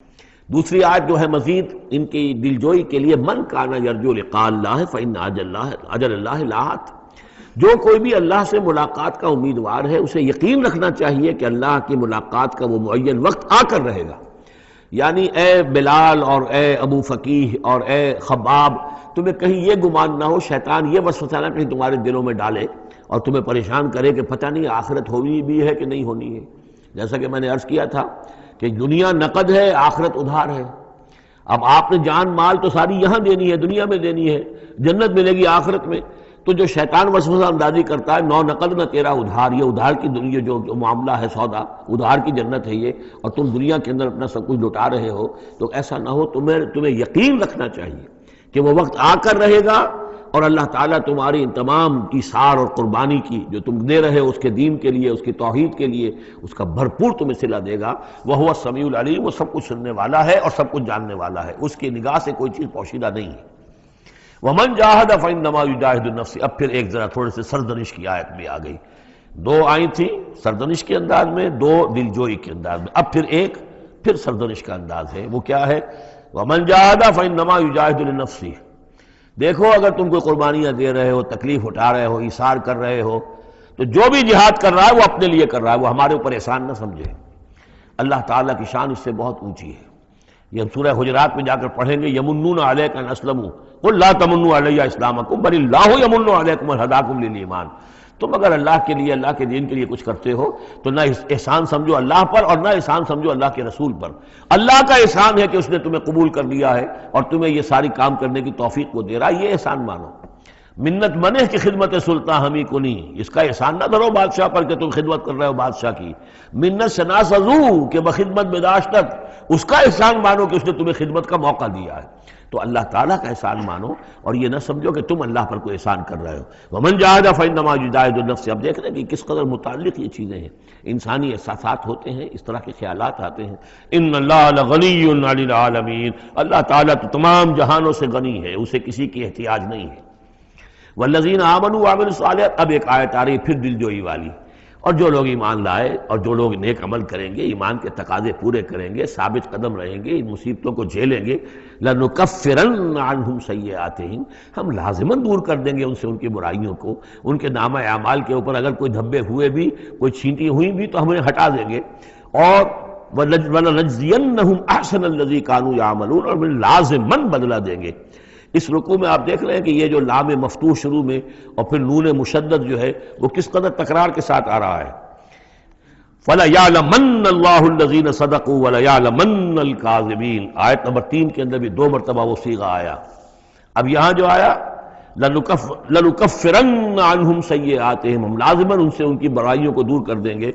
دوسری آیت جو ہے مزید ان کی دلجوئی کے لیے من کانا یرجو لقاء اللہ فإن اجل اللہ لآت، جو کوئی بھی اللہ سے ملاقات کا امیدوار ہے اسے یقین رکھنا چاہیے کہ اللہ کی ملاقات کا وہ معین وقت آ کر رہے گا۔ یعنی اے بلال اور اے ابو فقیہ اور اے خباب، تمہیں کہیں یہ گمان نہ ہو، شیطان یہ وسوسہ نہ کہیں تمہارے دلوں میں ڈالے اور تمہیں پریشان کرے کہ پتہ نہیں آخرت ہونی بھی ہے کہ نہیں ہونی ہے۔ جیسا کہ میں نے عرض کیا تھا کہ دنیا نقد ہے، آخرت ادھار ہے۔ اب آپ نے جان مال تو ساری یہاں دینی ہے، دنیا میں دینی ہے، جنت ملے گی آخرت میں۔ تو جو شیطان وسوسہ اندازی کرتا ہے نو نقد نہ تیرا ادھار، یہ ادھار کی دنیا جو معاملہ ہے، سودا ادھار کی جنت ہے یہ، اور تم دنیا کے اندر اپنا سب کچھ لٹا رہے ہو، تو ایسا نہ ہو۔ تمہیں یقین رکھنا چاہیے کہ وہ وقت آ کر رہے گا اور اللہ تعالیٰ تمہاری ان تمام ایثار اور قربانی کی جو تم دے رہے ہو اس کے دین کے لیے، اس کی توحید کے لیے، اس کا بھرپور تمہیں صلہ دے گا۔ وَهُوَ السَّمِيعُ الْعَلِيمُ، وہ سب کچھ سننے والا ہے اور سب کچھ جاننے والا ہے، اس کی نگاہ سے کوئی چیز پوشیدہ نہیں ہے۔ وَمَنْ جَاهَدَ فَإِنَّمَا يُجَاهِدُ نَفْسَهُ، اب پھر ایک ذرا تھوڑے سے سرزنش کی آیت بھی آ گئی، دو آئی تھی سرزنش کے انداز میں، دو دلجوئی کے انداز میں، اب پھر سرزنش کا انداز ہے۔ وہ کیا ہے؟ وَمَنْ جَاهَدَ فَإِنَّمَا يُجَاهِدُ لِنَفْسِهِ، دیکھو اگر تم کوئی قربانیاں دے رہے ہو، تکلیف اٹھا رہے ہو، ایثار کر رہے ہو، تو جو بھی جہاد کر رہا ہے وہ اپنے لیے کر رہا ہے، وہ ہمارے اوپر احسان نہ سمجھے۔ اللہ تعالیٰ کی شان اس سے بہت اونچی ہے۔ یہ ہم سورہ حجرات میں جا کر پڑھیں گے، یمنون علیک ان اسلموا قل لا تمنوا علی اسلامکم بل اللہ یمن علیکم ان ہداکم للایمان۔ تم اگر اللہ کے لیے، اللہ کے دین کے لیے کچھ کرتے ہو تو نہ احسان سمجھو اللہ پر اور نہ احسان سمجھو اللہ کے رسول پر۔ اللہ کا احسان ہے کہ اس نے تمہیں قبول کر لیا ہے اور تمہیں یہ ساری کام کرنے کی توفیق وہ دے رہا ہے، یہ احسان مانو۔ منت منع کی خدمت سلطان ہمیں کو نہیں، اس کا احسان نہ دھرو بادشاہ پر کہ تم خدمت کر رہے ہو بادشاہ کی۔ منت شناس ازو کہ بخدمت بداشتت، اس کا احسان مانو کہ اس نے تمہیں خدمت کا موقع دیا ہے۔ تو اللہ تعالیٰ کا احسان مانو اور یہ نہ سمجھو کہ تم اللہ پر کوئی احسان کر رہے ہو۔ وَمَنْ جَاهَدَ فَإِنَّمَا يُجَاهِدُ نَفْسَهُ، اب دیکھ رہے ہیں کہ کس قدر متعلق یہ چیزیں ہیں، انسانی احساسات ہوتے ہیں، اس طرح کے خیالات آتے ہیں۔ إِنَّ اللَّهَ لَغَنِيٌّ عَنِ الْعَالَمِينَ، اللہ تعالیٰ تو تمام جہانوں سے غنی ہے، اسے کسی کی احتیاج نہیں ہے۔ وَالَّذِينَ آمَنُوا وَعَمِلُوا الصَّالِحَاتِ، اب ایک آیت آ رہی پھر دلجوئی والی، اور جو لوگ ایمان لائے اور جو لوگ نیک عمل کریں گے، ایمان کے تقاضے پورے کریں گے، ثابت قدم رہیں گے، ان مصیبتوں کو جھیلیں گے، لَنُكَفِّرَنَّ عَنْهُمْ سَيِّئَاتِهِمْ، ہم لازماً دور کر دیں گے ان سے ان کی برائیوں کو، ان کے نامہ اعمال کے اوپر اگر کوئی دھبے ہوئے بھی، کوئی چھینٹی ہوئی بھی تو ہم انہیں ہٹا دیں گے، اور وَلَنَجْزِيَنَّهُمْ أَحْسَنَ الَّذِي كَانُوا يَعْمَلُونَ، اور لازماً بدلہ دیں گے۔ اس رکوع میں آپ دیکھ رہے ہیں کہ یہ جو لام مفتوح شروع میں اور پھر نون مشدد جو ہے وہ کس قدر تکرار کے ساتھ آ رہا ہے۔ فَلَيَعْلَمَنَّ اللَّهُ الَّذِينَ صَدَقُوا وَلَيَعْلَمَنَّ الْكَاذِبِينَ، آیت نمبر 3 کے اندر بھی 2 مرتبہ وہ صیغہ آیا۔ اب یہاں جو آیا لَنُكَفِّرَنَّ عَنْهُمْ سَيِّئَاتِهِمْ، ہم لازماً ان سے ان کی برائیوں کو دور کر دیں گے،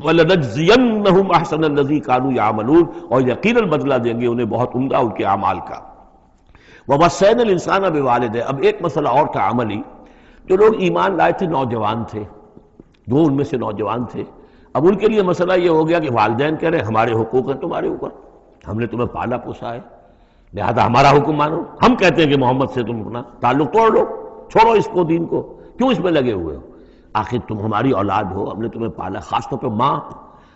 وَلَنَجْزِيَنَّهُمْ أَحْسَنَ الَّذِي كَانُوا يَعْمَلُونَ، اور یقیناً بدلہ دیں گے انہیں بہت عمدہ ان کے اعمال کا۔ وَوَصَّيْنَا الْإِنسَانَ بِوَالِدَيْهِ، اب ایک مسئلہ اور تھا عملی، جو لوگ ایمان لائے تھے نوجوان تھے، دو ان میں سے نوجوان تھے، اب ان کے لیے مسئلہ یہ ہو گیا کہ والدین کہہ رہے ہمارے حقوق ہیں تمہارے اوپر، ہم نے تمہیں پالا پوسا ہے، لہذا ہمارا حکم مانو۔ ہم کہتے ہیں کہ محمد سے تم اپنا تعلق توڑ لو، چھوڑو اس کو، دین کو، کیوں اس میں لگے ہوئے ہو؟ آخر تم ہماری اولاد ہو، ہم نے تمہیں پالا، خاص طور پہ ماں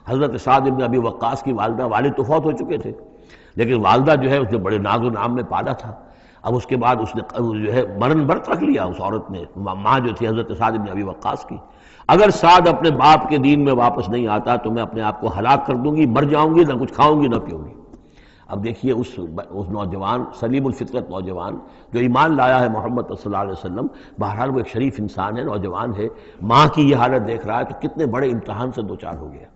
حضرت سعد بن ابی وقاص کی والدہ، والد تو فوت ہو چکے تھے لیکن والدہ جو ہے اس نے بڑے ناز و نام میں پالا تھا۔ اب اس کے بعد اس نے جو ہے مرن برت رکھ لیا اس عورت نے، ماں جو تھی حضرت سعد بن ابی وقاص کی، اگر سعد اپنے باپ کے دین میں واپس نہیں آتا تو میں اپنے آپ کو ہلاک کر دوں گی، مر جاؤں گی، نہ کچھ کھاؤں گی نہ پیوں گی۔ اب دیکھیے اس نوجوان سلیم الفطرت نوجوان جو ایمان لایا ہے محمد صلی اللہ علیہ وسلم، بہرحال وہ ایک شریف انسان ہے، نوجوان ہے، ماں کی یہ حالت دیکھ رہا ہے تو کتنے بڑے امتحان سے دوچار ہو گیا۔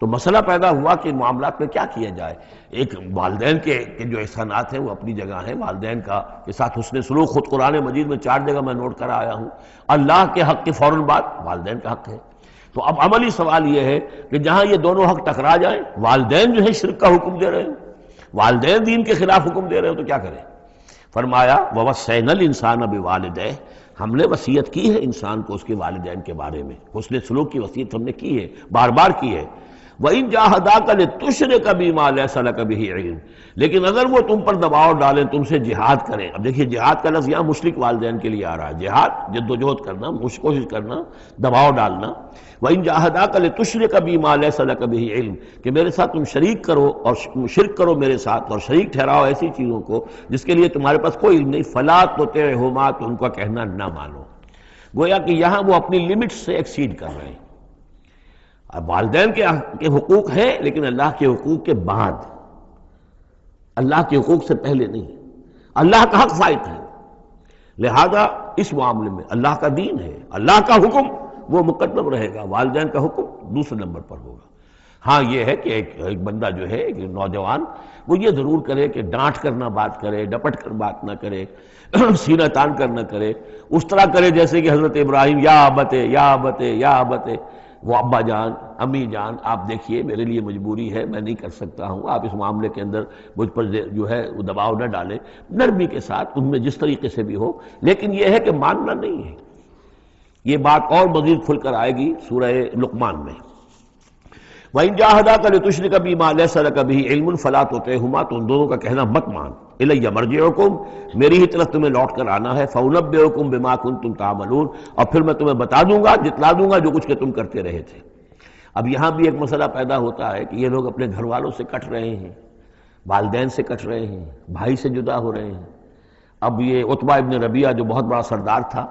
تو مسئلہ پیدا ہوا کہ معاملات میں کیا کیا جائے۔ ایک والدین کے جو احسانات ہیں وہ اپنی جگہ ہیں، والدین کے ساتھ حسن سلوک خود قرآن مجید میں 4 جگہ میں نوٹ کرا آیا ہوں، اللہ کے حق کے فوراً بعد والدین کا حق ہے۔ تو اب عملی سوال یہ ہے کہ جہاں یہ دونوں حق ٹکرا جائیں، والدین جو ہے شرک کا حکم دے رہے ہیں، والدین دین کے خلاف حکم دے رہے ہیں، تو کیا کریں؟ فرمایا وَوَصَّيْنَا الْإِنسَانَ بِوَالِدَيْهِ، ہم نے وصیت کی ہے انسان کو اس کے والدین کے بارے میں، حسن سلوک کی وصیت ہم نے کی ہے، بار بار کی ہے۔ وَإِن جَاهَدَاكَ لِتُشْرِكَ بِمَا لَيْسَ لَكَ بِهِ عِلْمٌ، لیکن اگر وہ تم پر دباؤ ڈالیں، تم سے جہاد کریں. اب دیکھیے جہاد کا لفظ یہاں مشرک والدین کے لیے آ رہا ہے. جہاد جد و جہد کرنا، کوشش کرنا، دباؤ ڈالنا. وَإِن جَاهَدَاكَ لِتُشْرِكَ بِمَا لَيْسَ لَكَ بِهِ عِلْمٌ، کہ میرے ساتھ تم شریک کرو اور شرک کرو میرے ساتھ، اور شریک ٹھہراؤ ایسی چیزوں کو جس کے لیے تمہارے پاس کوئی علم نہیں. فَلَا تُطِعْهُمَا، تو ان کا کہنا نہ مانو. گویا کہ یہاں وہ اپنی لمٹ سے ایکسیڈ کر رہے ہیں. اب والدین کے حقوق ہیں، لیکن اللہ کے حقوق کے بعد، اللہ کے حقوق سے پہلے نہیں. اللہ کا حق فائت ہے، لہذا اس معاملے میں اللہ کا دین ہے، اللہ کا حکم وہ مقدم رہے گا، والدین کا حکم دوسرے نمبر پر ہوگا. ہاں یہ ہے کہ ایک بندہ جو ہے، ایک نوجوان، وہ یہ ضرور کرے کہ ڈانٹ کر نہ بات کرے، ڈپٹ کر بات نہ کرے، سینہ تان کر نہ کرے، اس طرح کرے جیسے کہ حضرت ابراہیم یا ابتے یا ابتے یا ابتے، وہ ابا جان، امی جان، آپ دیکھیے میرے لیے مجبوری ہے، میں نہیں کر سکتا ہوں، آپ اس معاملے کے اندر مجھ پر جو ہے وہ دباؤ نہ ڈالیں. نرمی کے ساتھ ان میں جس طریقے سے بھی ہو، لیکن یہ ہے کہ ماننا نہیں ہے. یہ بات اور مزید کھل کر آئے گی سورہ لقمان میں. وَإِن جَاهَدَاكَ لِتُشْرِكَ بِمَا لَيْسَ لَكَ بِهِ عِلْمٌ فَلَا تُطِعْهُمَا، تو ان دونوں کا کہنا مت مان. إِلَيَّ مَرْجِعُكُمْ، میری ہی طرف تمہیں لوٹ کر آنا ہے. فَأُنَبِّئُكُمْ بِمَا كُنتُمْ تَعْمَلُونَ، اور پھر میں تمہیں بتا دوں گا، جتلا دوں گا جو کچھ کہ تم کرتے رہے تھے. اب یہاں بھی ایک مسئلہ پیدا ہوتا ہے کہ یہ لوگ اپنے گھر والوں سے کٹ رہے ہیں، والدین سے کٹ رہے ہیں، بھائی سے جدا ہو رہے ہیں. اب یہ عتبہ ابن ربیعہ جو بہت بڑا سردار تھا،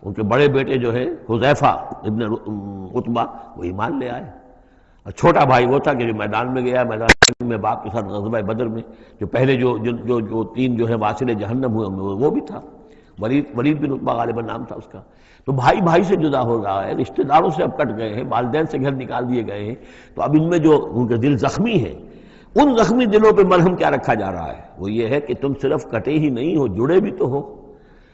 ان کے بڑے بیٹے جو ہے حذیفہ ابن عتبہ، وہ ایمان لے آئے. اور چھوٹا بھائی وہ تھا کہ جو میدان میں گیا، میدان میں باپ کے ساتھ غزوہ بدر میں جو پہلے جو تین جو ہے واصل جہنم ہوئے وہ بھی تھا. ولید بن عتبہ غالباً نام تھا اس کا. تو بھائی بھائی سے جدا ہو رہا ہے، رشتہ داروں سے اب کٹ گئے ہیں، والدین سے گھر نکال دیے گئے ہیں. تو اب ان میں جو ان کے دل زخمی ہیں، ان زخمی دلوں پہ مرہم کیا رکھا جا رہا ہے؟ وہ یہ ہے کہ تم صرف کٹے ہی نہیں ہو، جڑے بھی تو ہو.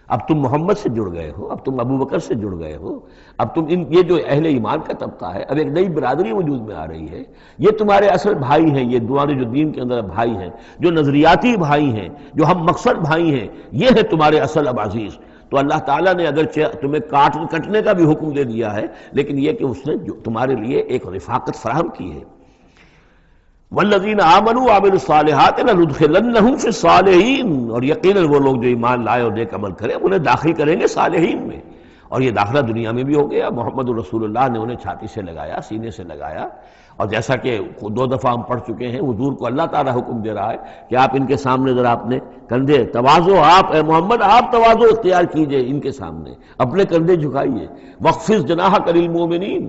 اب تم محمد سے جڑ گئے ہو، اب تم ابو بکر سے جڑ گئے ہو، اب تم یہ جو اہل ایمان کا طبقہ ہے، اب ایک نئی برادری وجود میں آ رہی ہے. یہ تمہارے اصل بھائی ہیں، یہ تمہارے جو دین کے اندر بھائی ہیں، جو نظریاتی بھائی ہیں، جو ہم مقصد بھائی ہیں، یہ ہے تمہارے اصل اب عزیز. تو اللہ تعالیٰ نے اگرچہ تمہیں کٹنے کا بھی حکم دے دیا ہے، لیکن یہ کہ اس نے تمہارے لیے ایک رفاقت فراہم کی ہے. والذین آمنوا وعملوا الصالحات لندخلنہم فی الصالحین، اور یقیناً وہ لوگ جو ایمان لائے اور نیک عمل کرے انہیں داخل کریں گے صالحین میں. اور یہ داخلہ دنیا میں بھی ہو گیا. محمد رسول اللہ نے انہیں چھاتی سے لگایا، سینے سے لگایا. اور جیسا کہ 2 دفعہ ہم پڑھ چکے ہیں، حضور کو اللہ تعالیٰ حکم دے رہا ہے کہ آپ ان کے سامنے ذرا اپنے کندھے تواضع، آپ اے محمد آپ تواضع اختیار کیجئے، ان کے سامنے اپنے کندھے جھکائیے. وَاخْفِضْ جَنَاحَكَ لِلْمُؤْمِنِينَ،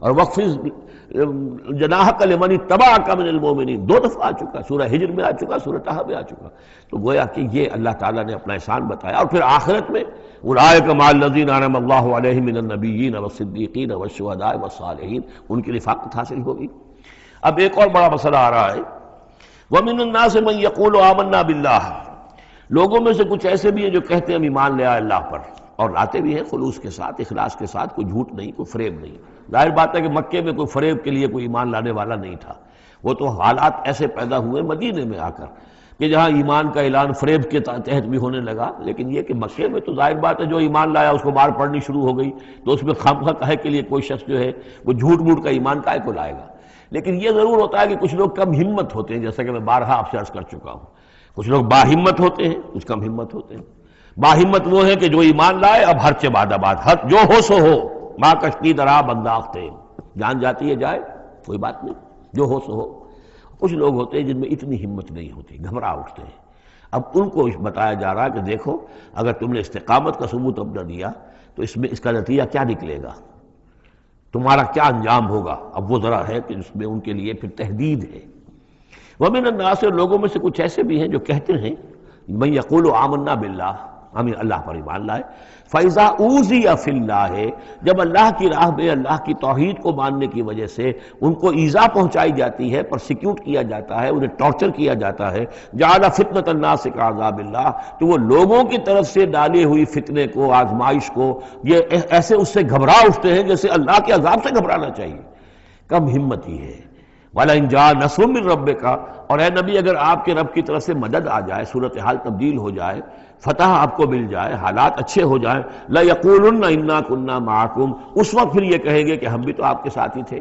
اور وَاخْفِضْ جناحک لمن اتبعک من المؤمنین 2 دفعہ آ چکا، سورہ ہجر میں آ چکا، سورہ طہ میں آ چکا. تو گویا کہ یہ اللہ تعالیٰ نے اپنا احسان بتایا. اور پھر آخرت میں اولئک مع الذین انعم اللہ علیہم من النبیین والصدیقین والشہداء والصالحین، ان کی رفاقت حاصل ہوگی. اب ایک اور بڑا مسئلہ آ رہا ہے، ومن الناس من یقول آمنا باللہ، لوگوں میں سے کچھ ایسے بھی ہیں جو کہتے ہیں ہم ایمان لے آئے اللہ پر، اور لاتے بھی ہیں خلوص کے ساتھ، اخلاص کے ساتھ، کوئی جھوٹ نہیں، کوئی فریب نہیں. ظاہر بات ہے کہ مکے میں کوئی فریب کے لیے کوئی ایمان لانے والا نہیں تھا. وہ تو حالات ایسے پیدا ہوئے مدینے میں آ کر کہ جہاں ایمان کا اعلان فریب کے تحت بھی ہونے لگا. لیکن یہ کہ مکے میں تو ظاہر بات ہے جو ایمان لایا اس کو مار پڑنی شروع ہو گئی، تو اس میں خامخواہ کہے کے لیے کوئی شخص جو ہے وہ جھوٹ موٹ کا ایمان کائے کو لائے گا. لیکن یہ ضرور ہوتا ہے کہ کچھ لوگ کم ہمت ہوتے ہیں، جیسا کہ میں بارہا آپ سے عرض کر چکا ہوں. کچھ لوگ باہمت ہوتے ہیں، کچھ کم ہمت ہوتے ہیں. باہمت وہ ہے کہ جو ایمان لائے اب ہر چہ باد آباد، ہر جو ہو سو ہو، ماں کشتی درا بنداختے، جان جاتی ہے جائے کوئی بات نہیں، جو ہو سو ہو. کچھ لوگ ہوتے ہیں جن میں اتنی ہمت نہیں ہوتی، گھبرا اٹھتے ہیں. اب ان کو بتایا جا رہا ہے کہ دیکھو اگر تم نے استقامت کا ثبوت اب نہ دیا تو اس کا نتیجہ کیا نکلے گا، تمہارا کیا انجام ہوگا. اب وہ ذرا ہے کہ اس میں ان کے لیے پھر تحدید ہے. ومن الناس، لوگوں میں سے کچھ ایسے بھی ہیں جو کہتے ہیں من یقول آمنا باللہ، ہم اللہ پر ایمان لائے. فَإِذَا أُوذِيَ فِي اللَّهِ، جب اللہ کی راہ میں اللہ کی توحید کو ماننے کی وجہ سے ان کو ایذا پہنچائی جاتی ہے، پرسیکیوٹ کیا جاتا ہے، انہیں ٹارچر کیا جاتا ہے، جعل فتنة الناس كعذاب اللہ، تو وہ لوگوں کی طرف سے ڈالی ہوئی فتنے کو، آزمائش کو، یہ ایسے اس سے گھبرا اٹھتے ہیں جیسے اللہ کے عذاب سے گھبرانا چاہیے. کم ہمتی ہے. وَلَئِن جَاءَ نَصْرٌ مِّن رَّبِّكَ، اور اے نبی اگر آپ کے رب کی طرف سے مدد آ جائے، صورتحال تبدیل ہو جائے، فتح آپ کو مل جائے، حالات اچھے ہو جائیں، لَيَقُولُنَّ إِنَّا كُنَّا مَعَكُمْ، اس وقت پھر یہ کہیں گے کہ ہم بھی تو آپ کے ساتھ ہی تھے.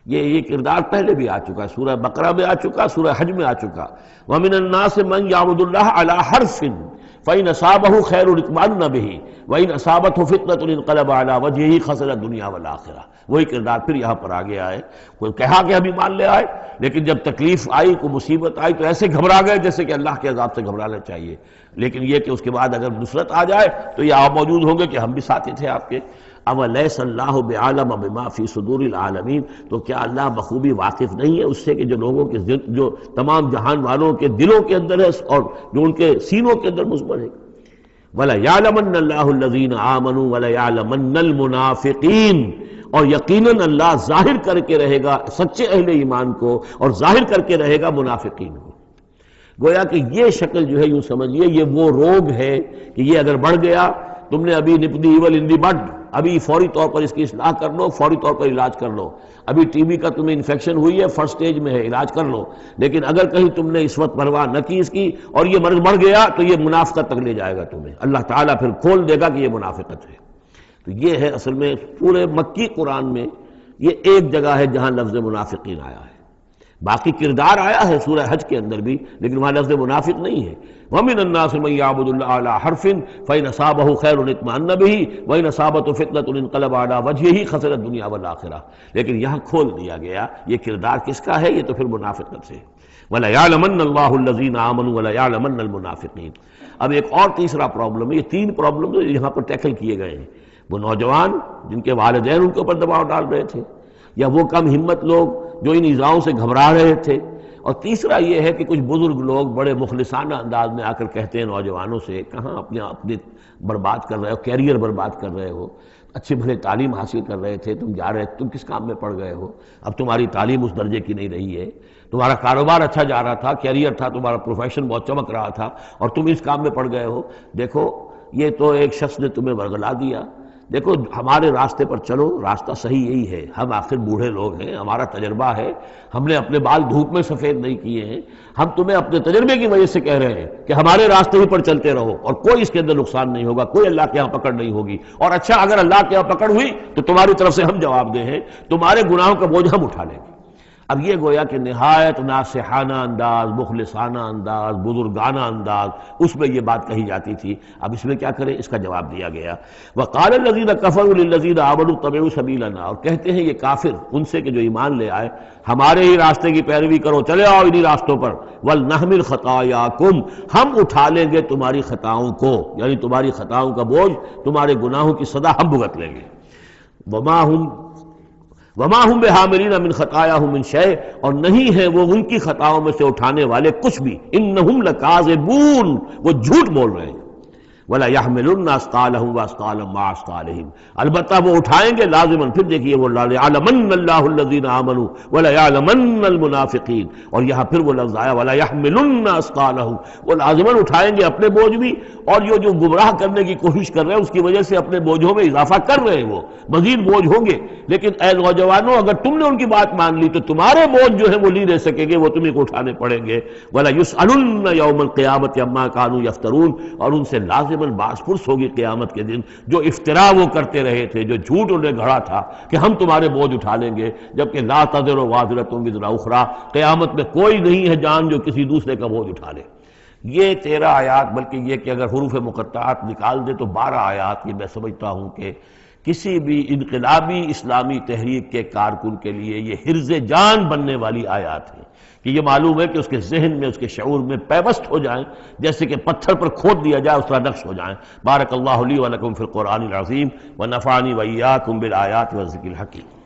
یہ کردار پہلے بھی آ چکا، سورہ بقرہ میں آ چکا، سورہ حج میں آ چکا۔ وَمِنَ النَّاسِ مَن يَعْبُدُ اللَّهَ عَلَى حَرْفٍ فَإِنْ أَصَابَهُ خَيْرٌ اطْمَأَنَّ بِهِ وَإِنْ أَصَابَتْهُ فِتْنَةٌ انقلب عَلَى وَجْهِهِ خَسِرَ الدُّنْيَا وَالْآخِرَةَ۔ وہی کردار پھر یہاں پر آ گیا ہے۔ کوئی کہا کہ ہم ایمان لے آئے، لیکن جب تکلیف آئی، کوئی مصیبت آئی تو ایسے گھبرا گئے جیسے کہ اللہ کے عذاب سے گھبرانا چاہیے، لیکن یہ کہ اس کے بعد اگر نصرت آ جائے تو یہ آپ موجود ہوں گے کہ ہم بھی ساتھی تھے آپ کے۔ اولیس اللہ بعالم بما فی صدور العالمین، تو کیا اللہ بخوبی واقف نہیں ہے اس سے کہ جو لوگوں کے جو تمام جہان والوں کے دلوں کے اندر ہے اور جو ان کے سینوں کے اندر مضمر ہے۔ وَلَيَعْلَمَنَّ اللَّهُ الَّذِينَ آمَنُوا وَلَيَعْلَمَنَّ الْمُنَافِقِينَ، اور یقیناً اللہ ظاہر کر کے رہے گا سچے اہل ایمان کو اور ظاہر کر کے رہے گا منافقین کو۔ گویا کہ یہ شکل جو ہے یوں سمجھیے یہ وہ روگ ہے کہ یہ اگر بڑھ گیا، تم نے ابھی نپ دی ایول ان دی بڈ، ابھی فوری طور پر اس کی اصلاح کر لو، فوری طور پر علاج کر لو۔ ابھی ٹی بی کا تمہیں انفیکشن ہوئی ہے، فرسٹ سٹیج میں ہے، علاج کر لو۔ لیکن اگر کہیں تم نے اس وقت پرواہ نہ کی اس کی اور یہ مرض بڑھ گیا تو یہ منافقت تک لے جائے گا تمہیں، اللہ تعالیٰ پھر کھول دے گا کہ یہ منافقت ہے۔ تو یہ ہے اصل میں پورے مکی قرآن میں یہ ایک جگہ ہے جہاں لفظ منافقین آیا ہے۔ باقی کردار آیا ہے سورہ حج کے اندر بھی، لیکن وہاں لفظ منافق نہیں ہے۔ وَمِنَ النَّاسِ مَن يَعْبُدُ اللَّهَ عَلَى حَرْفٍ فَإِنْ أَصَابَهُ خَيْرٌ اطْمَأَنَّ بِهِ وَإِنْ أَصَابَتْهُ فِتْنَةٌ انقلب عَلَى وَجْهِهِ خَسِرَ الدُّنْيَا وَالْآخِرَةَ۔ لیکن یہاں کھول دیا گیا یہ کردار کس کا ہے، یہ تو پھر منافقت سے۔ وَلَيَعْلَمَنَّ اللَّهُ الَّذِينَ آمَنُوا وَلَيَعْلَمَنَّ الْمُنَافِقِينَ۔ اب ایک اور تیسرا پرابلم ہے، یہ تین پرابلم یہاں پر ٹیکل کیے گئے ہیں۔ وہ نوجوان جن کے والدین ان کے اوپر دباؤ ڈال رہے تھے، یا وہ کم ہمت لوگ جو ان ایذاؤں سے گھبرا رہے تھے، اور تیسرا یہ ہے کہ کچھ بزرگ لوگ بڑے مخلصانہ انداز میں آ کر کہتے ہیں نوجوانوں سے، کہاں اپنے برباد کر رہے ہو، کیریئر برباد کر رہے ہو، اچھی بھلے تعلیم حاصل کر رہے تھے، تم جا رہے تم کس کام میں پڑ گئے ہو، اب تمہاری تعلیم اس درجے کی نہیں رہی ہے، تمہارا کاروبار اچھا جا رہا تھا، کیریئر تھا، تمہارا پروفیشن بہت چمک رہا تھا، اور تم اس کام میں پڑ گئے ہو۔ دیکھو یہ تو ایک شخص نے تمہیں ورگلا دیا، دیکھو ہمارے راستے پر چلو، راستہ صحیح یہی ہے، ہم آخر بوڑھے لوگ ہیں، ہمارا تجربہ ہے، ہم نے اپنے بال دھوپ میں سفید نہیں کیے ہیں، ہم تمہیں اپنے تجربے کی وجہ سے کہہ رہے ہیں کہ ہمارے راستے ہی پر چلتے رہو اور کوئی اس کے اندر نقصان نہیں ہوگا، کوئی اللہ کے یہاں پکڑ نہیں ہوگی، اور اچھا اگر اللہ کے یہاں پکڑ ہوئی تو تمہاری طرف سے ہم جواب دہ ہیں، تمہارے گناہوں کا بوجھ ہم اٹھا لیں گے۔ اب یہ گویا کہ نہایت ناصحانہ انداز، مخلصانہ انداز، بزرگانہ انداز، اس میں یہ بات کہی جاتی تھی۔ اب اس میں کیا کریں، اس کا جواب دیا گیا۔ وَقَالَ الَّذِينَ كَفَرُوا لِلَّذِينَ آمَنُوا اتَّبِعُوا سَبِيلَنَا، اور کہتے ہیں یہ کافر ان سے کہ جو ایمان لے آئے، ہمارے ہی راستے کی پیروی کرو، چلے آؤ انہی راستوں پر۔ وَلْنَحْمِلْ خَطَايَاكُمْ، ہم اٹھا لیں گے تمہاری خطاؤں کو، یعنی تمہاری خطاؤں کا بوجھ، تمہارے گناہوں کی سزا ہم بھگت لیں گے۔ وما ہم بحاملین من خطایاہم من شیء، اور نہیں ہے وہ ان کی خطاؤں میں سے اٹھانے والے کچھ بھی۔ انہم لکاذبون، وہ جھوٹ بول رہے ہیں۔ ولا يحملن اثقالهم واثقالا مع اثقالهم، البتہ وہ اٹھائیں گے لازماً۔ پھر دیکھیے وہ ليعلمن الله الذين آمنوا ولا يعلمن المنافقين، اور یہاں پھر وہ لفظ آیا ولا يحملن اثقالهم، وہ لازماً اٹھائیں گے اپنے بوجھ بھی، اور جو گمراہ کرنے کی کوشش کر رہے ہیں اس کی وجہ سے اپنے بوجھوں میں اضافہ کر رہے ہیں، وہ مزید بوجھ ہوں گے۔ لیکن اے نوجوانوں، اگر تم نے ان کی بات مان لی تو تمہارے بوجھ جو ہے وہ نہیں رہ سکیں گے، وہ تمہیں کو اٹھانے پڑیں گے۔ ولا يسألن يوم القيامة عما كانوا يفترون، اور ان سے لازماً باس پرس ہوگی قیامت کے دن جو افطرا وہ کرتے رہے تھے، جو جھوٹ انہوں نے گھڑا تھا کہ ہم تمہارے بوجھ اٹھا لیں گے، جبکہ لا تزر وازرۃ وزر اخری، قیامت میں کوئی نہیں ہے جان جو کسی دوسرے کا بوجھ اٹھا لے۔ یہ 13 آیات، بلکہ یہ کہ اگر حروف مقطعات نکال دے تو 12 آیات، یہ میں سمجھتا ہوں کہ کسی بھی انقلابی اسلامی تحریک کے کارکن کے لیے یہ حرز جان بننے والی آیات ہیں، کہ یہ معلوم ہے کہ اس کے ذہن میں، اس کے شعور میں پیوست ہو جائیں، جیسے کہ پتھر پر کھود دیا جائے اس طرح نقش ہو جائیں۔ بارک اللہ لی و لکم فی القرآن العظیم ونفعنی وإیاکم بالآیات والذکر الحکیم۔